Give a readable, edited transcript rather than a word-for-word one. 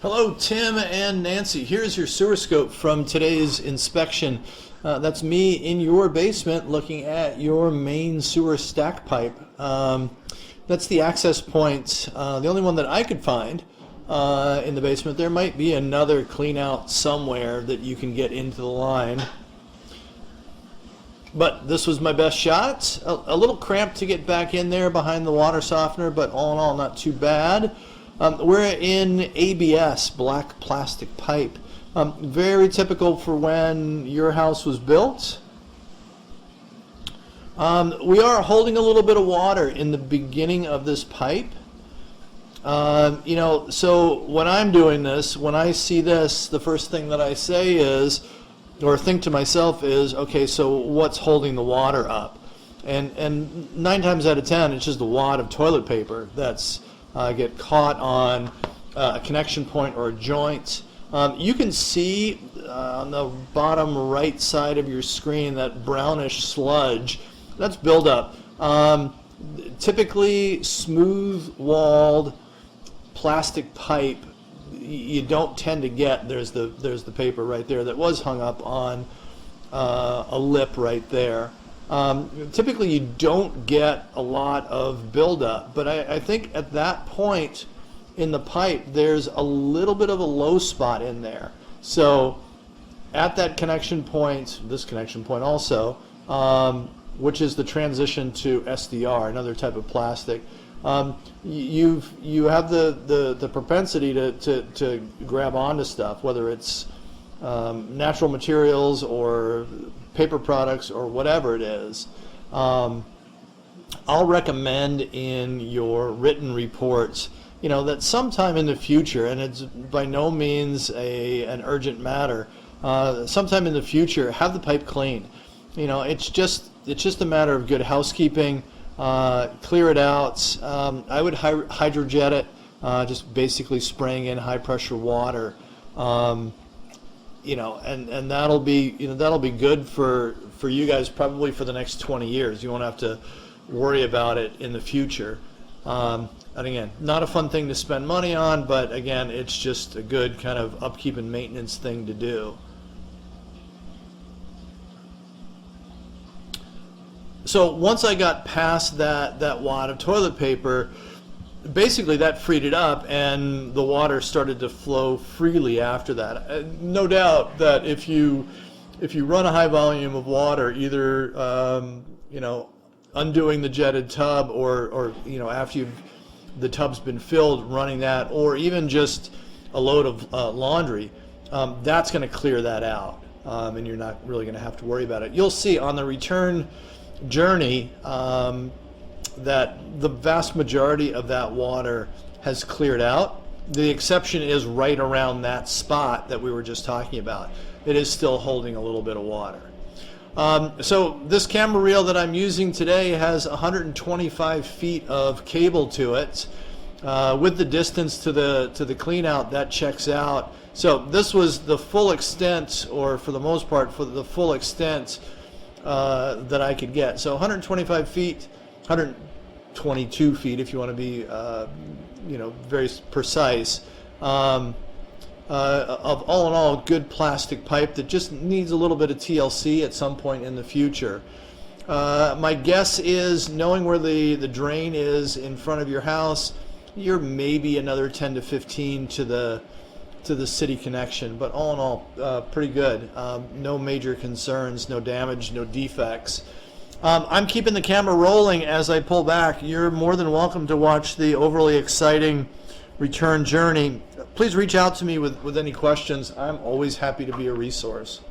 Hello, Tim and Nancy. Here's your sewer scope from today's inspection. That's me in your basement looking at your main sewer stack pipe. That's the access point, the only one that I could find in the basement. There might be another clean out somewhere that you can get into the line. But this was my best shot. A little cramped to get back in there behind the water softener, but all in all, not too bad. We're in ABS, black plastic pipe. Very typical for when your house was built. We are holding a little bit of water in the beginning of this pipe. So when I'm doing this, when I see this, the first thing that I say is, or think to myself is, okay, so what's holding the water up? And 9 times out of 10, it's just a wad of toilet paper that's get caught on a connection point or a joint. You can see on the bottom right side of your screen that brownish sludge. That's buildup. Typically smooth-walled plastic pipe, you don't tend to get. There's the paper right there that was hung up on a lip right there. Typically you don't get a lot of buildup, but I think at that point in the pipe there's a little bit of a low spot in there. So at that connection point, this connection point also, which is the transition to SDR, another type of plastic, you have the propensity to grab onto stuff, whether it's natural materials or paper products or whatever it is. I'll recommend in your written reports, that sometime in the future, and it's by no means an urgent matter, sometime in the future, have the pipe cleaned. It's just a matter of good housekeeping. Clear it out. I would hydrojet it, just basically spraying in high pressure water. And that'll be good for you guys probably for the next 20 years. You won't have to worry about it in the future. And again, not a fun thing to spend money on, but again, it's just a good kind of upkeep and maintenance thing to do. So once I got past that wad of toilet paper, basically that freed it up and the water started to flow freely after that. No doubt that if you run a high volume of water, either undoing the jetted tub or after the tub's been filled, running that, or even just a load of laundry, that's going to clear that out, and you're not really going to have to worry about it. You'll see on the return journey that the vast majority of that water has cleared out. The exception is right around that spot that we were just talking about. It is still holding a little bit of water. So this camera reel that I'm using today has 125 feet of cable to it. With the distance to the clean out, that checks out. So this was the full extent, or for the most part, for the full extent that I could get. So 125 feet, 122 feet if you want to be very precise, of all in all good plastic pipe that just needs a little bit of TLC at some point in the future. My guess is, knowing where the drain is in front of your house, you're maybe another 10 to 15 to the city connection, but all in all, pretty good. No major concerns, no damage, no defects. I'm keeping the camera rolling as I pull back. You're more than welcome to watch the overly exciting return journey. Please reach out to me with any questions. I'm always happy to be a resource.